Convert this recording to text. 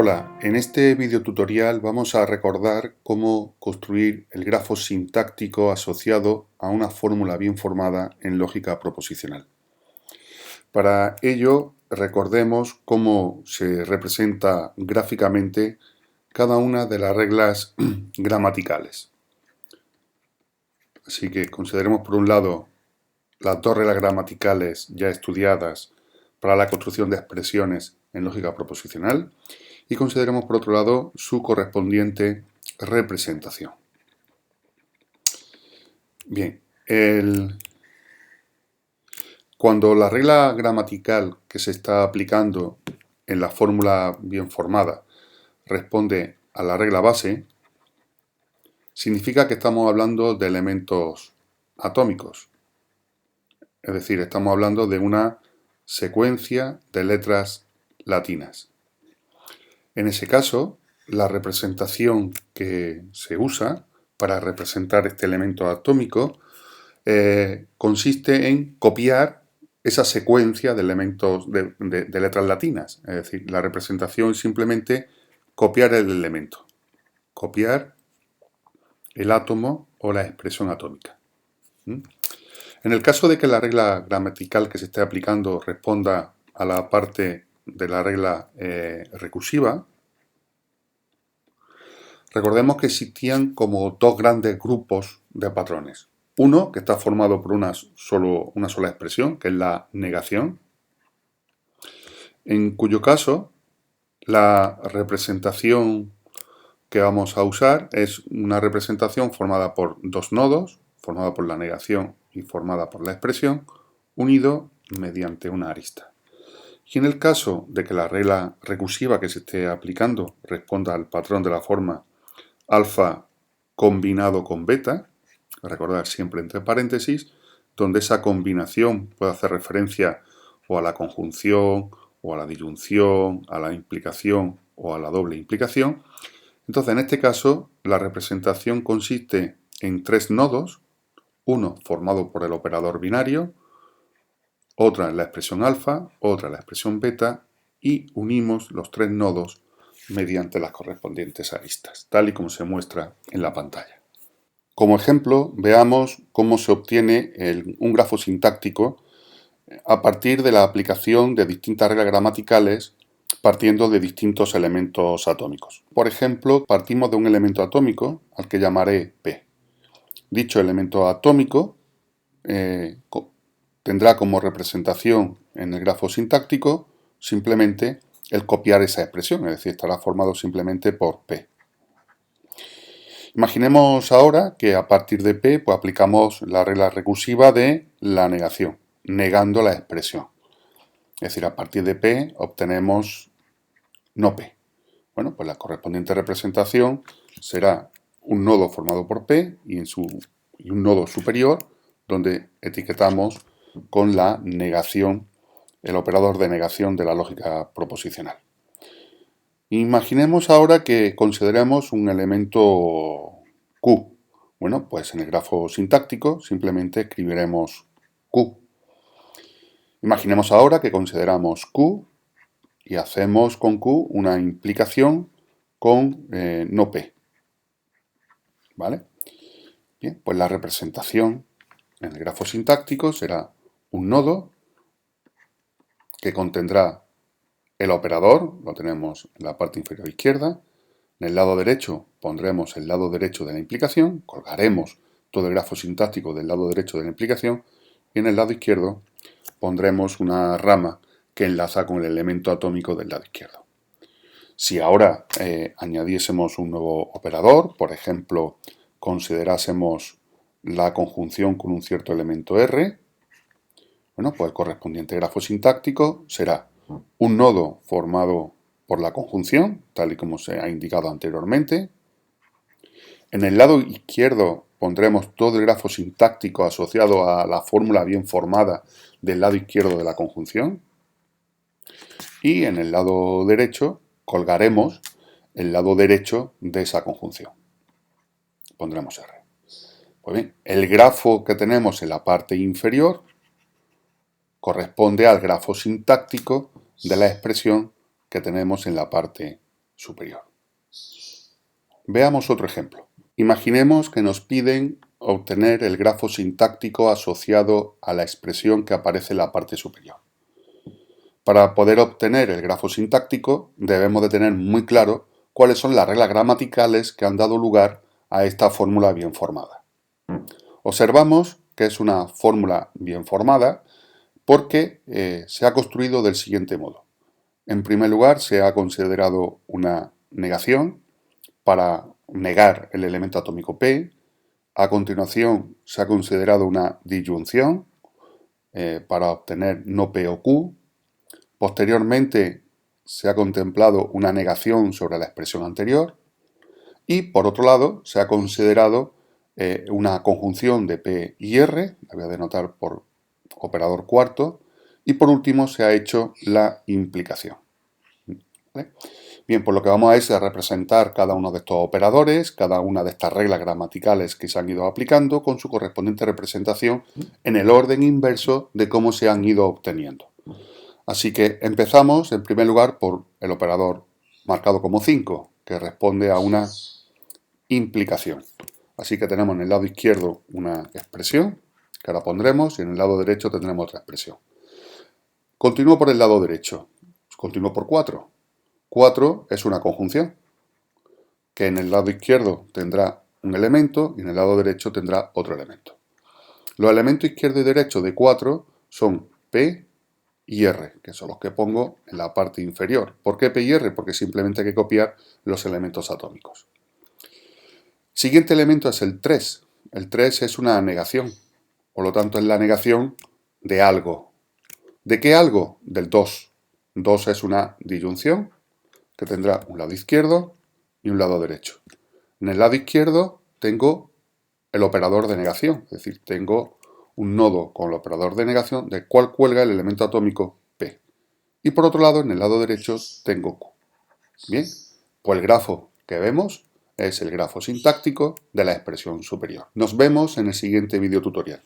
Hola, en este video tutorial vamos a recordar cómo construir el grafo sintáctico asociado a una fórmula bien formada en lógica proposicional. Para ello, recordemos cómo se representa gráficamente cada una de las reglas gramaticales. Así que consideremos por un lado las dos reglas gramaticales ya estudiadas para la construcción de expresiones en lógica proposicional y consideremos por otro lado su correspondiente representación. Bien, cuando la regla gramatical que se está aplicando en la fórmula bien formada responde a la regla base, significa que estamos hablando de elementos atómicos. Es decir, estamos hablando de una secuencia de letras latinas. En ese caso, la representación que se usa para representar este elemento atómico consiste en copiar esa secuencia de elementos de letras latinas. Es decir, la representación es simplemente copiar el elemento, copiar el átomo o la expresión atómica. En el caso de que la regla gramatical que se esté aplicando responda a la parte de la regla recursiva, recordemos que existían como dos grandes grupos de patrones. Uno que está formado por una sola expresión, que es la negación, en cuyo caso la representación que vamos a usar es una representación formada por dos nodos, formada por la negación y formada por la expresión, unido mediante una arista. Y en el caso de que la regla recursiva que se esté aplicando responda al patrón de la forma alfa combinado con beta, recordar siempre entre paréntesis, donde esa combinación puede hacer referencia o a la conjunción, o a la disyunción, a la implicación o a la doble implicación. Entonces, en este caso, la representación consiste en tres nodos, uno formado por el operador binario, otra en la expresión alfa, otra en la expresión beta, y unimos los tres nodos mediante las correspondientes aristas, tal y como se muestra en la pantalla. Como ejemplo, veamos cómo se obtiene un grafo sintáctico a partir de la aplicación de distintas reglas gramaticales partiendo de distintos elementos atómicos. Por ejemplo, partimos de un elemento atómico al que llamaré P. Dicho elemento atómico tendrá como representación en el grafo sintáctico simplemente el copiar esa expresión, es decir, estará formado simplemente por P. Imaginemos ahora que a partir de P pues aplicamos la regla recursiva de la negación, negando la expresión. Es decir, a partir de P obtenemos no P. Bueno, pues la correspondiente representación será un nodo formado por P y un nodo superior donde etiquetamos con la negación, el operador de negación de la lógica proposicional. Imaginemos ahora que consideremos un elemento Q. Bueno, pues en el grafo sintáctico simplemente escribiremos Q. Imaginemos ahora que consideramos Q y hacemos con Q una implicación con no P. ¿Vale? Bien, pues la representación en el grafo sintáctico será un nodo que contendrá el operador, lo tenemos en la parte inferior izquierda. En el lado derecho pondremos el lado derecho de la implicación, colgaremos todo el grafo sintáctico del lado derecho de la implicación y en el lado izquierdo pondremos una rama que enlaza con el elemento atómico del lado izquierdo. Si ahora añadiésemos un nuevo operador, por ejemplo, considerásemos la conjunción con un cierto elemento R, bueno, pues el correspondiente grafo sintáctico será un nodo formado por la conjunción, tal y como se ha indicado anteriormente. En el lado izquierdo pondremos todo el grafo sintáctico asociado a la fórmula bien formada del lado izquierdo de la conjunción. Y en el lado derecho colgaremos el lado derecho de esa conjunción. Pondremos R. Pues bien, el grafo que tenemos en la parte inferior corresponde al grafo sintáctico de la expresión que tenemos en la parte superior. Veamos otro ejemplo. Imaginemos que nos piden obtener el grafo sintáctico asociado a la expresión que aparece en la parte superior. Para poder obtener el grafo sintáctico debemos de tener muy claro cuáles son las reglas gramaticales que han dado lugar a esta fórmula bien formada. Observamos que es una fórmula bien formada porque se ha construido del siguiente modo. En primer lugar, se ha considerado una negación para negar el elemento atómico P. A continuación, se ha considerado una disyunción para obtener no P o Q. Posteriormente, se ha contemplado una negación sobre la expresión anterior. Y, por otro lado, se ha considerado una conjunción de P y R, la voy a denotar por operador cuarto, y por último se ha hecho la implicación. ¿Vale? Bien, pues lo que vamos a es a representar cada uno de estos operadores, cada una de estas reglas gramaticales que se han ido aplicando con su correspondiente representación en el orden inverso de cómo se han ido obteniendo. Así que empezamos en primer lugar por el operador marcado como 5, que responde a una implicación. Así que tenemos en el lado izquierdo una expresión, que ahora pondremos, y en el lado derecho tendremos otra expresión. Continúo por el lado derecho, continúo por 4. 4 es una conjunción, que en el lado izquierdo tendrá un elemento y en el lado derecho tendrá otro elemento. Los elementos izquierdo y derecho de 4 son P y R, que son los que pongo en la parte inferior. ¿Por qué P y R? Porque simplemente hay que copiar los elementos atómicos. Siguiente elemento es el 3. El 3 es una negación, por lo tanto es la negación de algo. ¿De qué algo? Del 2. 2 es una disyunción que tendrá un lado izquierdo y un lado derecho. En el lado izquierdo tengo el operador de negación, es decir, tengo un nodo con el operador de negación del cual cuelga el elemento atómico P. Y por otro lado, en el lado derecho tengo Q. Bien, pues el grafo que vemos es el grafo sintáctico de la expresión superior. Nos vemos en el siguiente video tutorial.